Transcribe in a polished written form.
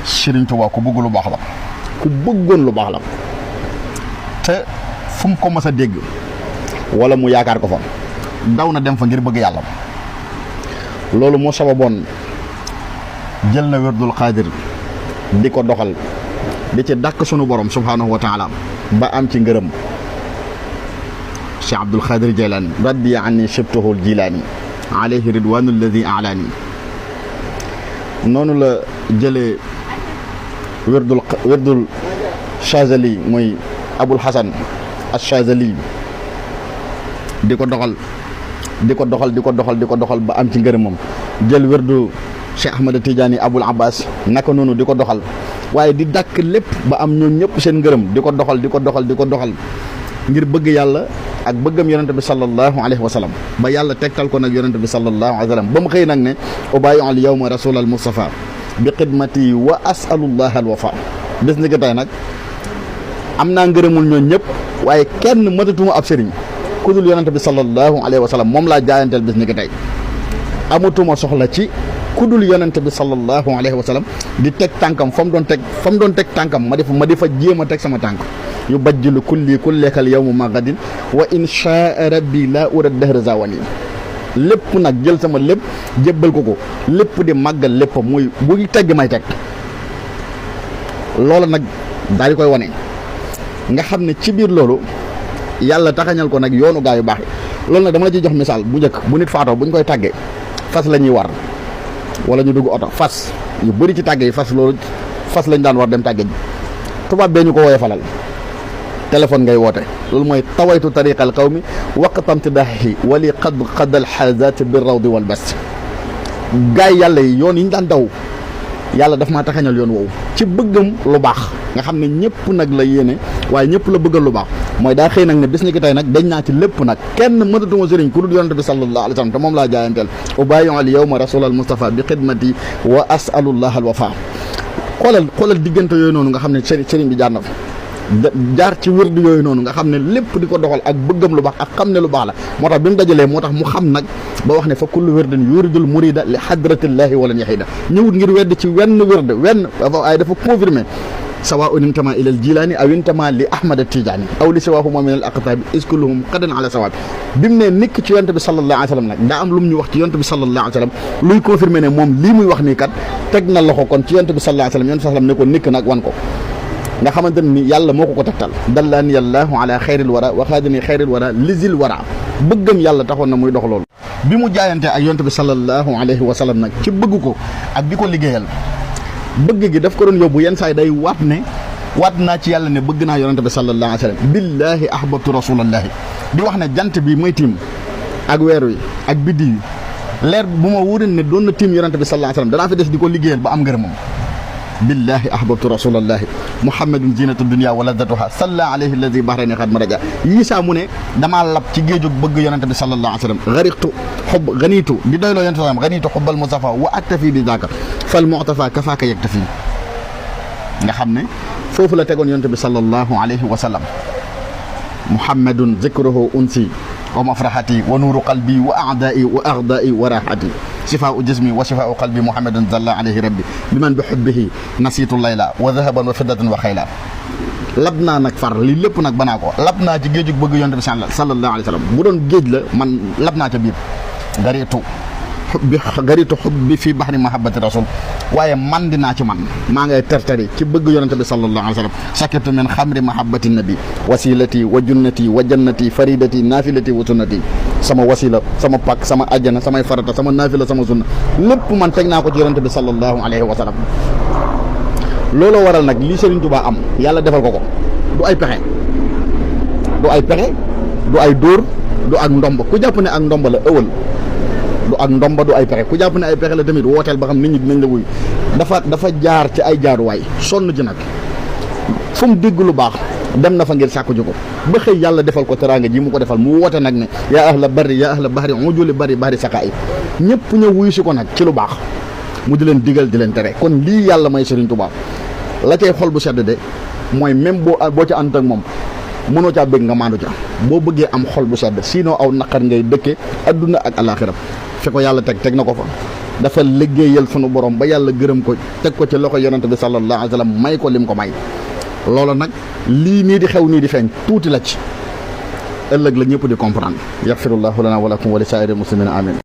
Sëriñ Tuubaa ku bëgg lu baax la, ku bëggoon lu baax la, te fu mu ko mës a dégg wala mu yaakaar ko fa daw na dem fa ngir bëgg yàlla. loolu moo sababoon jël na wérdul xaadir di ko doxal di ci dàkk sunu borom subhaanahu wa taala ba am ci ngërëm. Cheikh Abdul Xaadir Jaylaani radiya anni shibtuhu Jilaani alayhi ridwaanu alladi alaani. noonu la jëlee wérdul Chazali muy Abul Hasan Chazali di ko doxal ba am ci ngërëmam. jël wérdu Cheikh Ahmad Tidiane Abul Abbas naka noonu di ko doxal, waaye di dàkk lépp ba am ñoom ñëpp seen ngërëm di ko doxal ngir bëgg yàlla ak bëggam yonente bi sallallahu alayhi wa sallam, ba yàlla tegtal ko nag yonente bi sallallahu alayhi wa sallam ba mu xëy nag ne ubayu al yawma rasul al mustafa bi xidmati wa asalullah al wafa. bés ni ko tey nag am naa ngërëmul ñoom ñëpp, waaye kenn matatuma ab sëriñ ku dul yonente bi sallallahu alayhi wa sallam, moom laa jaayanteel bés ni ko tey. amatuma soxla ci ku dul yonente bi sallallahu alayhi wa sallam di teg tànkam fa mu doon teg tànkam ma di fa jéem a teg sama tànk. yu bajjilu kullekal yawmu magadin wa inshaa rabbi laa ura dahra zawani. lépp nag jël sama lépp jébbal ko lépp di màggal lépp muy bu tegg may teg. loolu nag daal di koy wane nga xam ne ci biir loolu yàlla taxañal ko nag yoonu gaa yu baax yi. loolu nag dama la ciy jox misaal. bu njëkk bu nit faatoo bu ñu koy tàggee fas la ñuy war wala ñu dugg oto fas yu bëri ci tàgge yi fas lañ daan war dem tàgge ji. tubaab bee ñu ko wooyee falal téléphone ngay woote. loolu mooy tawaytu tariqal qawmi waqtamti dahi wali qadal xaazat bir rawdi wal bas. gaay yàlla yi yoon yi ñu daan daw yàlla daf maa taxañal yoon woowu ci bëggam lu baax nga xam ne ñëpp nag la yéene waaye ñëpp la bëggal lu baax. mooy daa xëy nag ne bis ni ki tey nag dañ naa ci lépp nag kenn mënatuma sëriñ ku dul yonente bi sallallahu alayhi wa sallam te moom laa jaayanteel. ubayu al yawma rasul al mustafa bi xidmati wa asalullah al wafa. xoolal diggante yooyu noonu nga xam ne sëriñ bi jaar na fa jaar ci wérdu yooyu noonu nga xam ne lépp di ko doxal ak bëggam lu baax ak xam ne lu baax la. moo tax bi mu dajalee moo tax mu xam nag ba wax ne fa kullu wérdin yuridul murida li hadratillahi wala yahida. ñëwut ngir wedd ci wenn wérd ay dafa confirmé sawaa'un intama ila al jilaani aw intama li ahmad tijaani aw li siwaahuma min al aqtaabi iskulluhum qadan ala sawaab. bi mu ne nikk ci yonte bi sallallahu alayhi wa sallam nag daa am lu mu ñu wax ci yonte bi sallallahu alayhi wa sallam luy confirmé ne moom lii muy wax nii kat teg na loxo kon ci yonte bi sallallahu alayhi wa sallam yonte sallam ne ko nikk nag wan ko nga xamante ne ni yàlla moo ko tegtal. dallaani allahu ala xayril wara wa xaadani xayril wara lizil wara. bëggam yàlla taxoon na muy dox loolu. bi mu jaayante ak yonte bi sallallahu alayhi wa sallam nag ci bëgg ko ak di ko liggéeyal bëgg gi daf ko doon yóbbu yenn saa yi day waat naa ci yàlla ne bëgg naa yonente bi sallallahu alayhi wa sallam billahi ahbabtu rasulallahi. di wax ne jant bi may tiim ak weer wi ak biddi yi leer bu ma wóoree ne doon na tiim yonente bi sallallahu alayhi wa sallam danaa fi des di ko liggéeyal ba am ngërëmam. billahi ahbabtu rasulallahi muhammadun zinatu dunya wa ladatuha salla alayhi alladi bahrani xad maraja. yii saa mu ne damaa lab ci géejug bëgg yonente bi sallallahu alayhi wa sallam gariqtu xub ganiitu di doyloo yonente sallam ganiitu xubbal mustafa wa aktafi bi daaka fal mu'tafa kafaaka yaktafi. nga xam ne foofu la tegoon yonente bi sallallahu alayhi wa sallam. muhammadun zikruhu unsi wa mafrahati wa nuuru qalbi wa a'daai wa aghdai wa rahati shifaa'u jismi wa shifaa'u qalbi muhammadun zalla alayhi rabbi biman bi hubbihi nasiitu layla wa dhahaban wa fiddatan wa xayla. lab naa nag far lii lépp nag banaa ko lab naa ci géejug bëgg yonte bi sallallahu alayhi wa sallam. bu doon géej la man lab naa ca biir garitu xubbi fii bahri mahabbati rasul. waaye man dinaa ci man maa ngay terteri ci bëgg yonente bi sallallahu alayhi wa sallam. sakirtu min xamri mahabbati nabi wasilati wa junnati wa jannati faridati nafilati wa sunnati. sama wasila sama pak sama ajjana samay farata sama nafila sama sunna lépp man teg naa ko ci yonente bi sallallahu alayhi wa sallam. looloo waral nag lii Serigne Touba am yàlla defal ko du ay pexe du ay dóor du ak ndomb ku jàpp ne ak ndomb la ëwal du ak ndomba du ay pexe ku jàpp ne ay pexe la tamit wooteel ba xam nit ñi dinañ la wuy dafa jaar ci ay jaaruwaay sonn ji nag fu mu dégg lu baax dem na fa ngir sàkku ji ko ba xëy yàlla defal ko teraanga ji mu ko defal mu woote nag ne yaa ahla barri yaa ahla bahri ujuli bari saka yi ñëpp ñëw wuyu si ko nag ci lu baax mu di leen digal di leen tere. kon lii yàlla may Serigne Touba la cay xol bu sedd de mooy même boo ca ànd ak moom mënoo caa bëgg nga maandu ca boo bëggee am xol bu sedd sinon aw naqar ngay dëkke adduna ak alaxira fi ko yàlla teg na ko fa dafa liggéeyal sunu borom ba yàlla gërëm ko teg ko ci loxo yonent bi sallallahu alayhi wa sallam may ko lim ko may loolu nag lii nii di xew nii di feeñ tuuti la ci ëllëg la ñëpp di comprendre yaxfirullahu lana wa lakum wa li saa'iril muslimina amin